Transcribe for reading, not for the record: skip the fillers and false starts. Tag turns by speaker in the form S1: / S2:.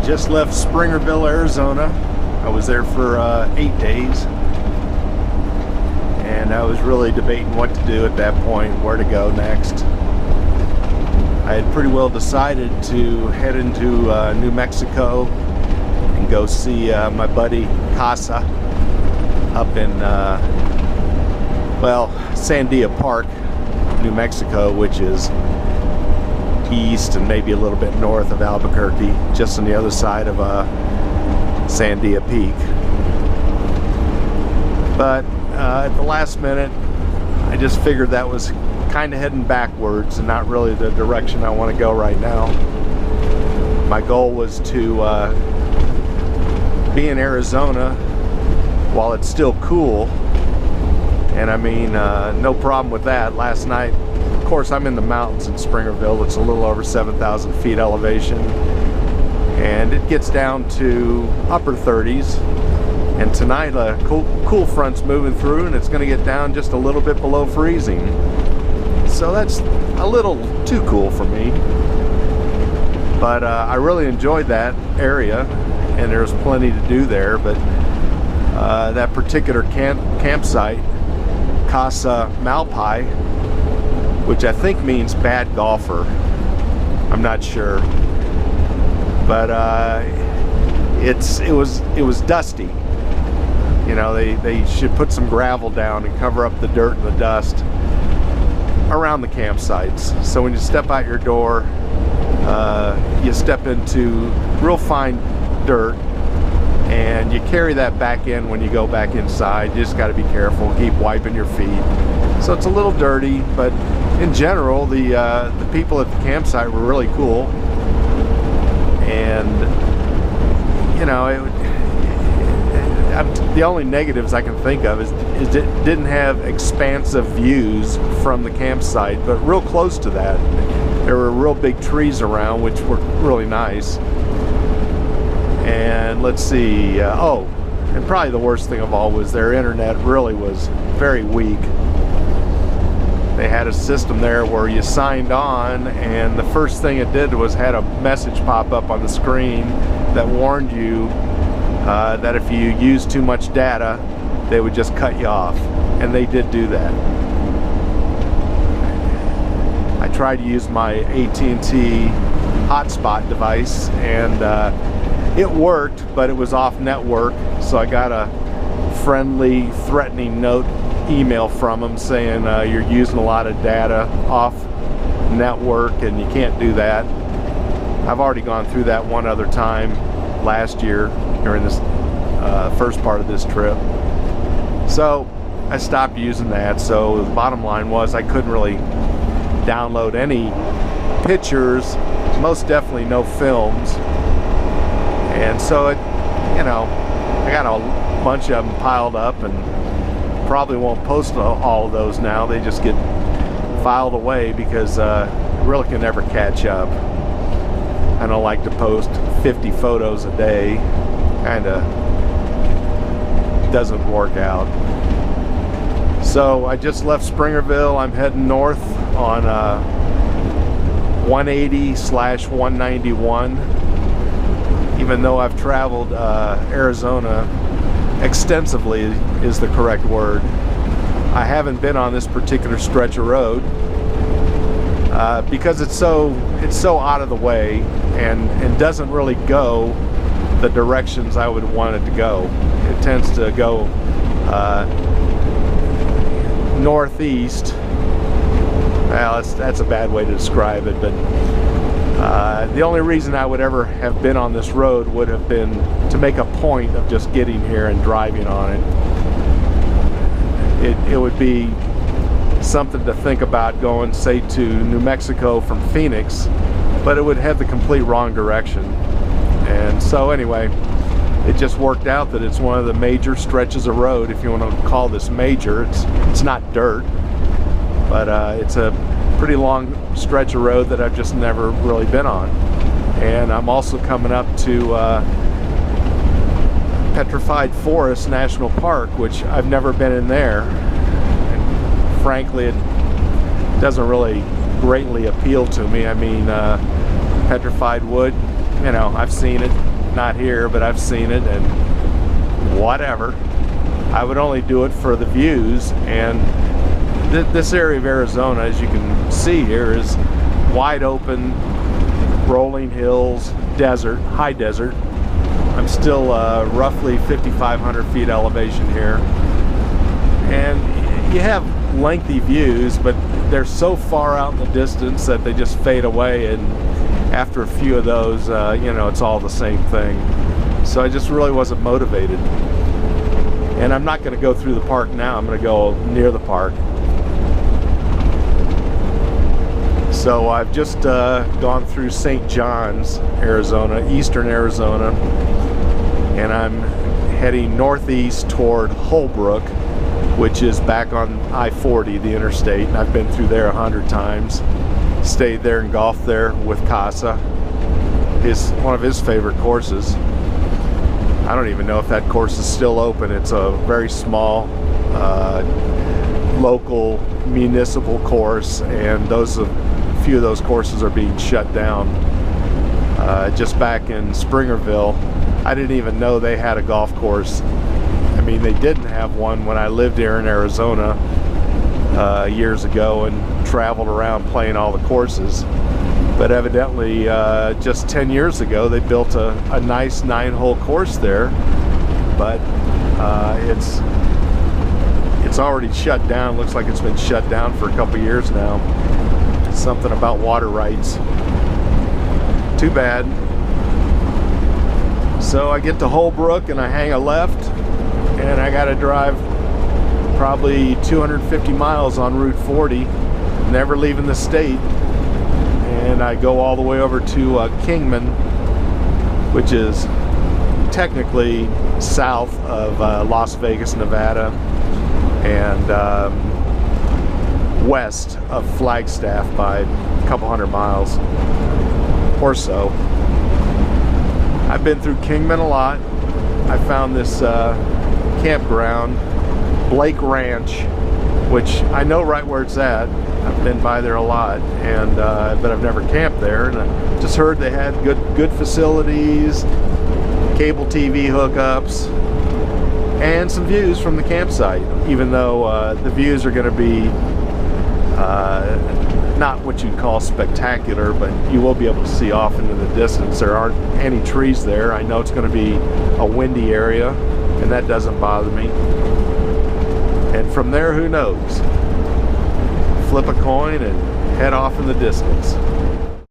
S1: Just left Springerville, Arizona. I was there for 8 days, and I was really debating what to do at that point, where to go next. I had pretty well decided to head into New Mexico and go see my buddy Casa up in well, Sandia Park, New Mexico, which is east and maybe a little bit north of Albuquerque, just on the other side of Sandia Peak. But at the last minute, I just figured that was kind of heading backwards and not really the direction I want to go right now. My goal was to be in Arizona while it's still cool, and I mean, no problem with that. Last night, of course, I'm in the mountains in Springerville. It's a little over 7,000 feet elevation, and it gets down to upper 30s. And tonight, a cool front's moving through, and it's going to get down just a little bit below freezing. So that's a little too cool for me. But I really enjoyed that area, and there's plenty to do there. But that particular campsite, Casa Malpai, which I think means bad golfer. I'm not sure, but it was dusty. You know, they should put some gravel down and cover up the dirt and the dust around the campsites. So when you step out your door, you step into real fine dirt, and you carry that back in when you go back inside. You just got to be careful, keep wiping your feet. So it's a little dirty, but in general, the people at the campsite were really cool. And you know, the only negatives I can think of is it didn't have expansive views from the campsite, but real close to that, there were real big trees around, which were really nice. And let's see, oh, and probably the worst thing of all was their internet really was very weak. They had a system there where you signed on, and the first thing it did was had a message pop up on the screen that warned you that if you used too much data, they would just cut you off. And they did do that. I tried to use my AT&T hotspot device, and it worked, but it was off network. So I got a friendly, threatening note email from them saying you're using a lot of data off network and you can't do that. I've already gone through that one other time last year during this first part of this trip. So I stopped using that. So the bottom line was I couldn't really download any pictures, most definitely no films. And so it, you know, I got a bunch of them piled up, and probably won't post all of those now. They just get filed away because really can never catch up. I don't like to post 50 photos a day. Kinda doesn't work out. So I just left Springerville. I'm heading north on 180/191. Even though I've traveled Arizona extensively is the correct word, I haven't been on this particular stretch of road because it's so out of the way and doesn't really go the directions I would want it to go. It tends to go northeast. Well, that's a bad way to describe it, but the only reason I would ever have been on this road would have been to make a point of just getting here and driving on it. It would be something to think about going, say, to New Mexico from Phoenix, but it would have the complete wrong direction. And so anyway, it just worked out that it's one of the major stretches of road, if you want to call this major. It's not dirt, but it's a pretty long stretch of road that I've just never really been on. And I'm also coming up to Petrified Forest National Park, which I've never been in there. And frankly, it doesn't really greatly appeal to me. I mean, petrified wood, you know, I've seen it. not here, but I've seen it, and whatever. I would only do it for the views. And this area of Arizona, as you can see here, is wide open, rolling hills, desert, high desert. I'm still roughly 5,500 feet elevation here, and you have lengthy views, but they're so far out in the distance that they just fade away, and after a few of those, you know, it's all the same thing. So I just really wasn't motivated. And I'm not going to go through the park now. I'm going to go near the park. So I've just gone through St. John's, Arizona, eastern Arizona, and I'm heading northeast toward Holbrook, which is back on I-40, the interstate, and I've been through there 100 times. Stayed there and golfed there with Casa. One of his favorite courses. I don't even know if that course is still open. It's a very small local municipal course, and a few of those courses are being shut down. Just back in Springerville, I didn't even know they had a golf course. I mean, they didn't have one when I lived here in Arizona years ago and traveled around playing all the courses. But evidently, just 10 years ago, they built a nice 9-hole course there. But it's already shut down. Looks like it's been shut down for a couple years now. Something about water rights. Too bad. So I get to Holbrook and I hang a left, and I gotta drive probably 250 miles on Route 40, never leaving the state. And I go all the way over to Kingman, which is technically south of Las Vegas, Nevada, and west of Flagstaff by a couple hundred miles or so. I've been through Kingman a lot. I found this campground, Blake Ranch, which I know right where it's at. I've been by there a lot, and but I've never camped there. And I just heard they had good facilities, cable TV hookups, and some views from the campsite. Even though the views are going to be not what you'd call spectacular, but you will be able to see off into the distance. There aren't any trees there. I know it's going to be a windy area, and that doesn't bother me. And from there, who knows? Flip a coin and head off in the distance.